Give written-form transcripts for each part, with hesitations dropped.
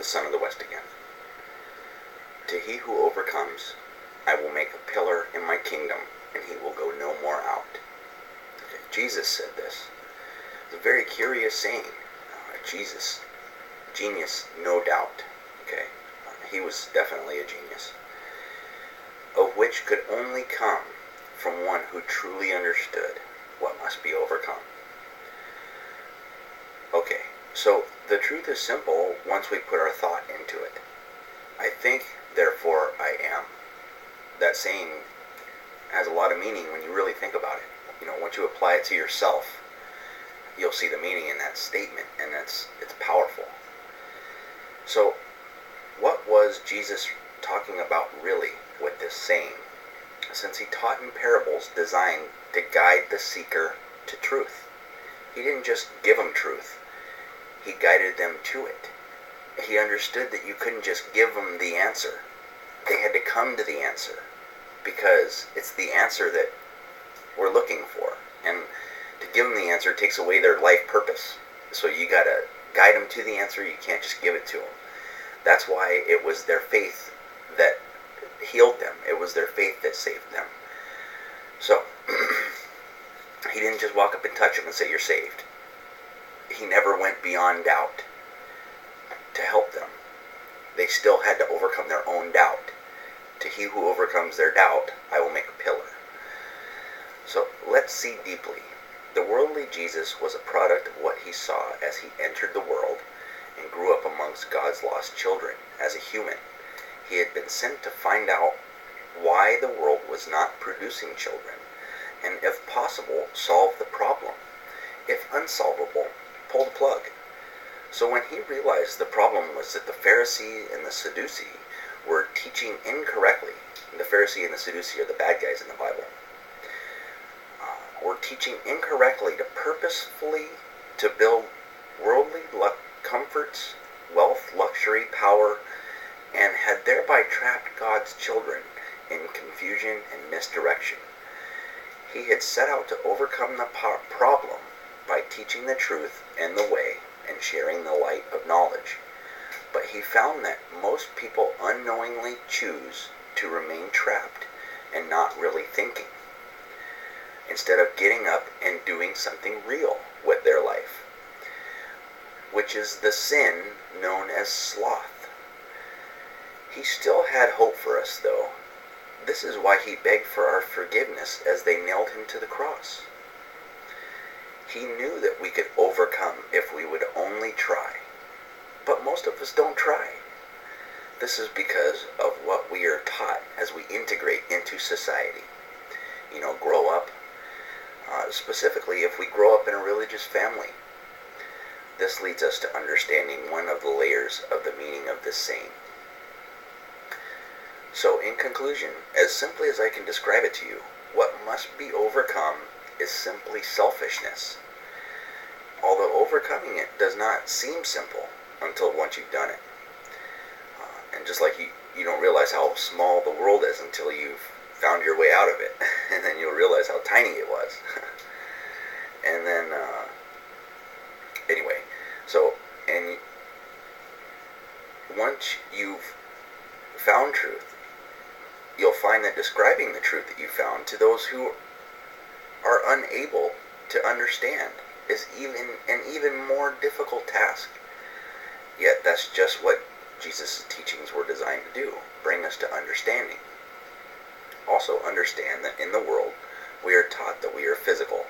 the son of the west again. To he who overcomes, I will make a pillar in my kingdom, and he will go no more out. Okay, Jesus said this. It's a very curious saying. Jesus, genius, no doubt. Okay, he was definitely a genius, of which could only come from one who truly understood what must be overcome. Okay, so the truth is simple once we put our thought into it. I think, therefore I am. That saying has a lot of meaning when you really think about it. Once you apply it to yourself, you'll see the meaning in that statement, and it's powerful. So, what was Jesus talking about really with this saying? Since he taught in parables designed to guide the seeker to truth. He didn't just give them truth. He guided them to it. He understood that you couldn't just give them the answer. They had to come to the answer, because it's the answer that we're looking for. And to give them the answer takes away their life purpose. So you got to guide them to the answer. You can't just give it to them. That's why it was their faith that healed them. It was their faith that saved them. So, he didn't just walk up and touch them and say, you're saved. He never went beyond doubt to help them. They still had to overcome their own doubt. To he who overcomes their doubt, I will make a pillar. So, let's see deeply. The worldly Jesus was a product of what he saw as he entered the world and grew up amongst God's lost children as a human. He had been sent to find out why the world was not producing children, and if possible, solve the problem. If unsolvable, pull the plug. So when he realized the problem was that the Pharisee and the Sadducee were teaching incorrectly, the Pharisee and the Sadducee are the bad guys in the Bible, were teaching incorrectly to purposefully to build worldly comforts, wealth, luxury, power, and had thereby trapped God's children in confusion and misdirection. He had set out to overcome the problem by teaching the truth and the way and sharing the light of knowledge. But he found that most people unknowingly choose to remain trapped and not really thinking, instead of getting up and doing something real with their life, which is the sin known as sloth. He still had hope for us, though. This is why he begged for our forgiveness as they nailed him to the cross. He knew that we could overcome if we would only try. But most of us don't try. This is because of what we are taught as we integrate into society. Grow up. Specifically, if we grow up in a religious family. This leads us to understanding one of the layers of the meaning of this saying. So, in conclusion, as simply as I can describe it to you, what must be overcome is simply selfishness. Although overcoming it does not seem simple until once you've done it. And just like you don't realize how small the world is until you've found your way out of it. And then you'll realize how tiny it was. And then, anyway, so, and once you've found truth, you'll find that describing the truth that you found to those who are unable to understand is an even more difficult task. Yet that's just what Jesus' teachings were designed to do, bring us to understanding. Also understand that in the world we are taught that we are physical,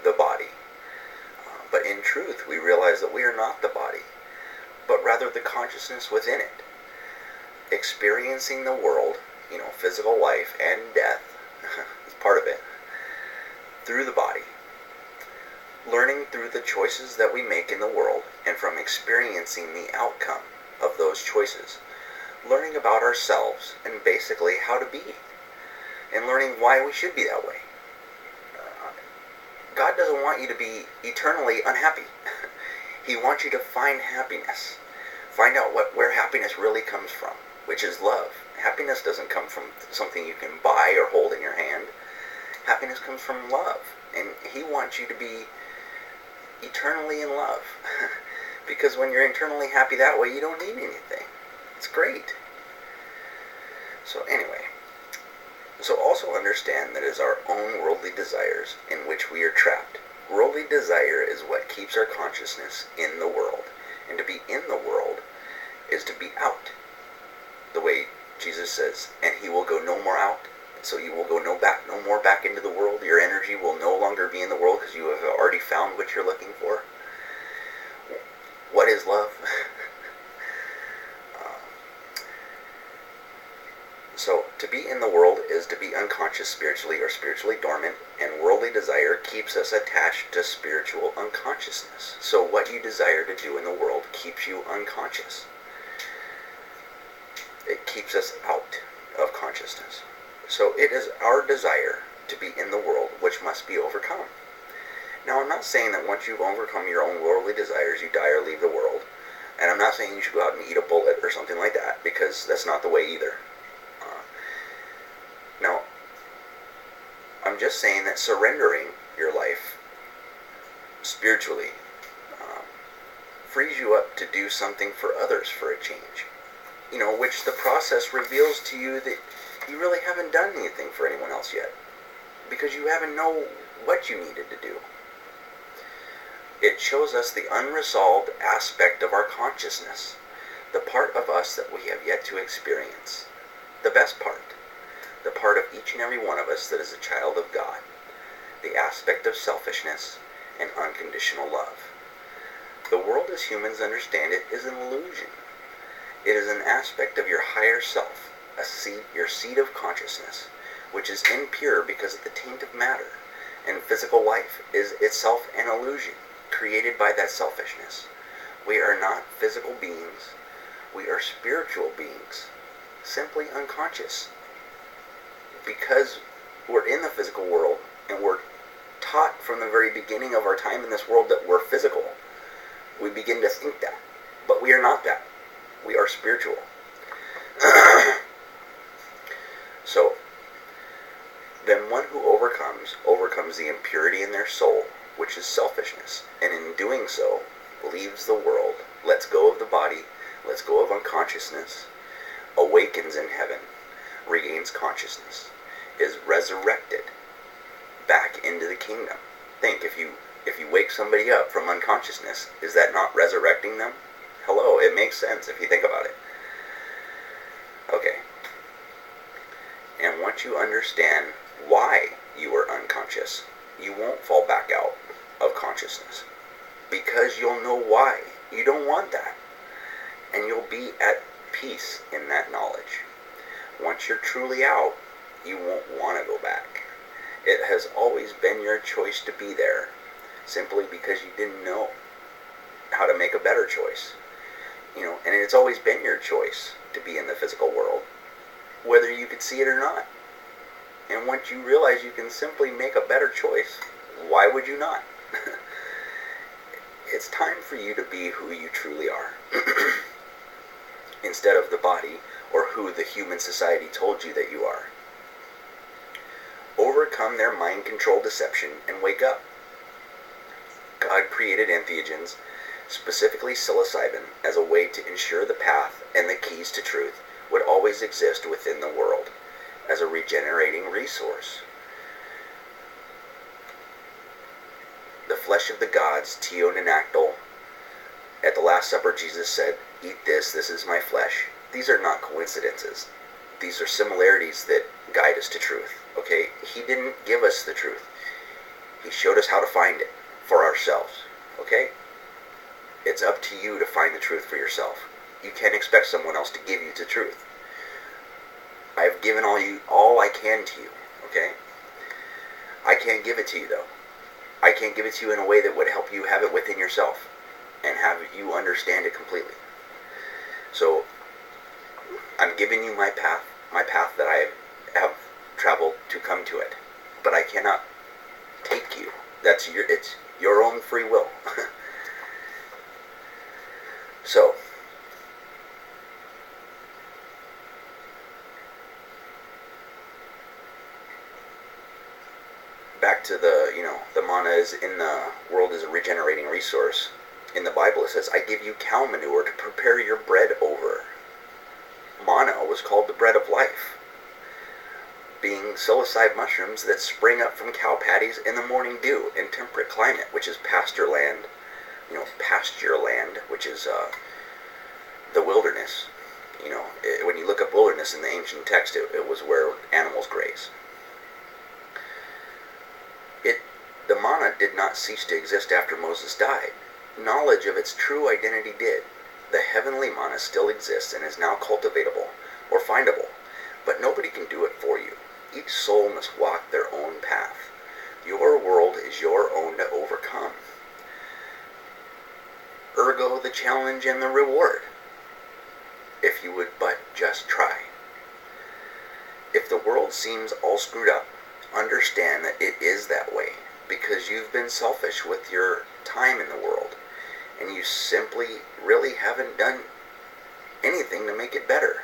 the body. But in truth we realize that we are not the body, but rather the consciousness within it. Experiencing the world, physical life and death, is part of it, through the body. Learning through the choices that we make in the world and from experiencing the outcome of those choices. Learning about ourselves and basically how to be. And learning why we should be that way. God doesn't want you to be eternally unhappy. He wants you to find happiness. Find out where happiness really comes from, which is love. Happiness doesn't come from something you can buy or hold in your hand. Happiness comes from love. And he wants you to be eternally in love. Because when you're internally happy that way, you don't need anything. It's great. So anyway, so also understand that it is our own worldly desires in which we are trapped. Worldly desire is what keeps our consciousness in the world. And to be in the world is to be out. The way Jesus says, and he will go no more out. So you will go no more back into the world. Your energy will no longer be in the world because you have already found what you're looking for. What is love? So to be in the world is to be unconscious spiritually or spiritually dormant, and worldly desire keeps us attached to spiritual unconsciousness. So what you desire to do in the world keeps you unconscious. It keeps us out of consciousness. So it is our desire to be in the world which must be overcome. Now I'm not saying that once you've overcome your own worldly desires, you die or leave the world. And I'm not saying you should go out and eat a bullet or something like that, because that's not the way either. Now, I'm just saying that surrendering your life spiritually frees you up to do something for others for a change. Which the process reveals to you that you really haven't done anything for anyone else yet, because you haven't known what you needed to do. It shows us the unresolved aspect of our consciousness, the part of us that we have yet to experience, the best part. The part of each and every one of us that is a child of God, the aspect of selfishness and unconditional love. The world as humans understand it is an illusion. It is an aspect of your higher self, your seed of consciousness, which is impure because of the taint of matter, and physical life is itself an illusion created by that selfishness. We are not physical beings, we are spiritual beings, simply unconscious. Because we're in the physical world and we're taught from the very beginning of our time in this world that we're physical, we begin to think that. But we are not that. We are spiritual. So, then one who overcomes the impurity in their soul, which is selfishness, and in doing so, leaves the world, lets go of the body, lets go of unconsciousness, awakens in heaven, regains consciousness, is resurrected back into the kingdom. Think, if you wake somebody up from unconsciousness, is that not resurrecting them? Hello, it makes sense if you think about it. Okay. And once you understand why you are unconscious, you won't fall back out of consciousness, because you'll know why. You don't want that. And you'll be at peace in that knowledge. Once you're truly out, you won't want to go back. It has always been your choice to be there, simply because you didn't know how to make a better choice. And it's always been your choice to be in the physical world, whether you could see it or not. And once you realize you can simply make a better choice, why would you not? It's time for you to be who you truly are, instead of the body or who the human society told you that you are. Overcome their mind-controlled deception and wake up. God created entheogens, specifically psilocybin, as a way to ensure the path and the keys to truth would always exist within the world as a regenerating resource. The flesh of the gods, teonanactal. At the Last Supper, Jesus said, "Eat this is my flesh." These are not coincidences. These are similarities that guide us to truth. Okay? He didn't give us the truth. He showed us how to find it for ourselves. Okay? It's up to you to find the truth for yourself. You can't expect someone else to give you the truth. I've given all I can to you. Okay? I can't give it to you, though. I can't give it to you in a way that would help you have it within yourself and have you understand it completely. So, I'm giving you my path that I have traveled to come to it. But I cannot take you. It's your own free will. So, back to the mana is in the world is a regenerating resource. In the Bible it says, I give you cow manure to prepare your bread over. Manna was called the bread of life, being psilocybe mushrooms that spring up from cow patties in the morning dew in temperate climate, which is pasture land, which is the wilderness. When you look up wilderness in the ancient text, it was where animals graze. The manna did not cease to exist after Moses died. Knowledge of its true identity did. The heavenly manna still exists and is now cultivatable or findable, but nobody can do it for you. Each soul must walk their own path. Your world is your own to overcome. Ergo the challenge and the reward, if you would but just try. If the world seems all screwed up, understand that it is that way, because you've been selfish with your time in the world, and you simply really haven't done anything to make it better.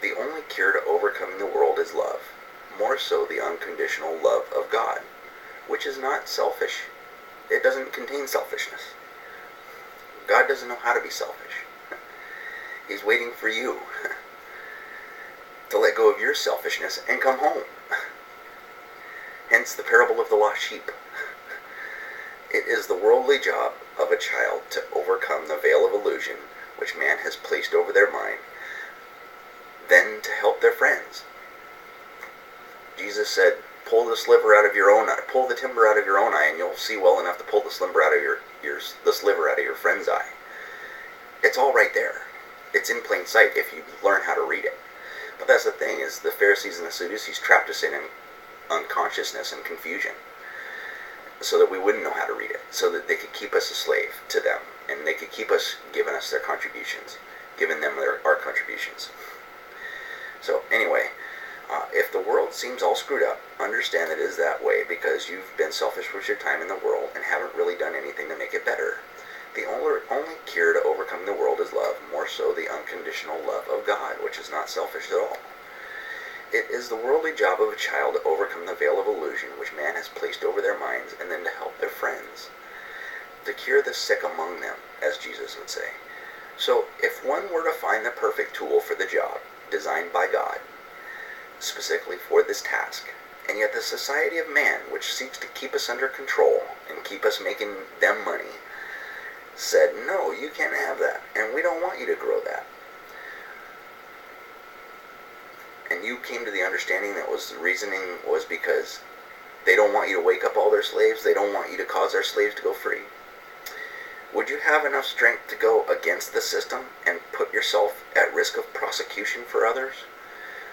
The only cure to overcoming the world is love, more so the unconditional love of God, which is not selfish. It doesn't contain selfishness. God doesn't know how to be selfish. He's waiting for you to let go of your selfishness and come home. Hence the parable of the lost sheep. It is the worldly job of a child to overcome the veil of illusion which man has placed over their mind, then to help their friends. Jesus said, pull the sliver out of your own eye, pull the timber out of your own eye, and you'll see well enough to pull the sliver out of the sliver out of your friend's eye. It's all right there. It's in plain sight if you learn how to read it. But that's the thing, is the Pharisees and the Sadducees trapped us in unconsciousness and confusion, so that we wouldn't know how to read it, so that they could keep us a slave to them, and they could keep us giving us their contributions, giving them our contributions. So anyway, if the world seems all screwed up, understand that it is that way because you've been selfish with your time in the world and haven't really done anything to make it better. The only cure to overcome the world is love, more so the unconditional love of God, which is not selfish at all. It is the worldly job of a child to overcome the veil of illusion which man has placed over their minds, and then to help their friends, to cure the sick among them, as Jesus would say. So if one were to find the perfect tool for the job, designed by God, specifically for this task, and yet the society of man, which seeks to keep us under control and keep us making them money, said, no, you can't have that, and we don't want you to grow that. And you came to the understanding that the reasoning was because they don't want you to wake up all their slaves, they don't want you to cause their slaves to go free. Would you have enough strength to go against the system and put yourself at risk of prosecution for others?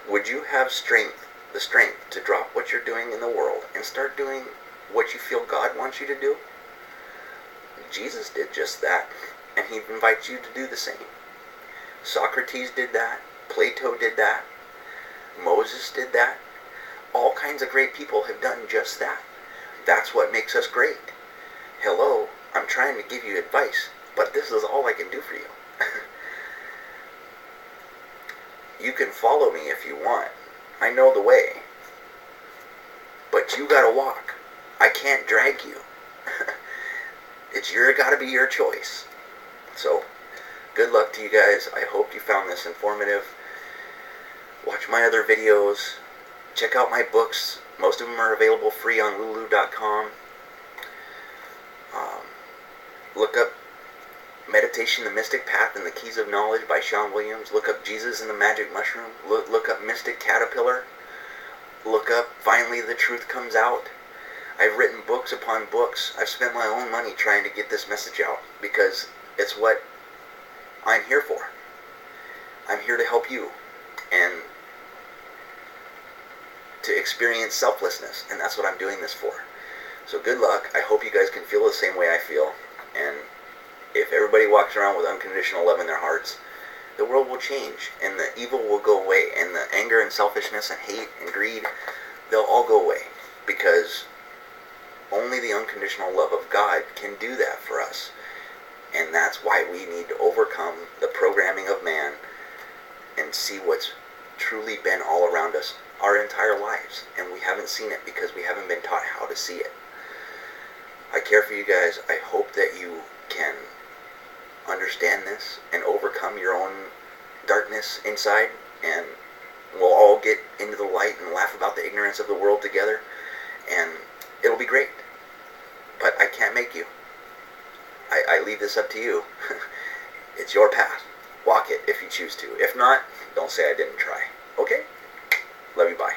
Would you have the strength to drop what you're doing in the world and start doing what you feel God wants you to do? Jesus did just that, and he invites you to do the same. Socrates did that. Plato did that. Moses did that. All kinds of great people have done just that. That's what makes us great. Hello, I'm trying to give you advice, but this is all I can do for you. You can follow me if you want. I know the way. But you gotta walk. I can't drag you. It's gotta be your choice. So, good luck to you guys. I hope you found this informative. Watch my other videos. Check out my books. Most of them are available free on lulu.com. Look up Meditation, the Mystic Path, and the Keys of Knowledge by Sean Williams. Look up Jesus and the Magic Mushroom. Look up Mystic Caterpillar. Look up Finally the Truth Comes Out. I've written books upon books. I've spent my own money trying to get this message out because it's what I'm here for. I'm here to help you and to experience selflessness, and that's what I'm doing this for. So good luck. I hope you guys can feel the same way I feel, and if everybody walks around with unconditional love in their hearts, the world will change, and the evil will go away, and the anger and selfishness and hate and greed, they'll all go away, because only the unconditional love of God can do that for us. And that's why we need to overcome the programming of man and see what's truly been all around us our entire lives, and we haven't seen it because we haven't been taught how to see it. I care for you guys. I hope that you can can understand this and overcome your own darkness inside, and we'll all get into the light and laugh about the ignorance of the world together, and it'll be great. But I can't make you. I leave this up to you. It's your path. Walk it if you choose to. If not, don't say I didn't try. Okay? Love you, bye.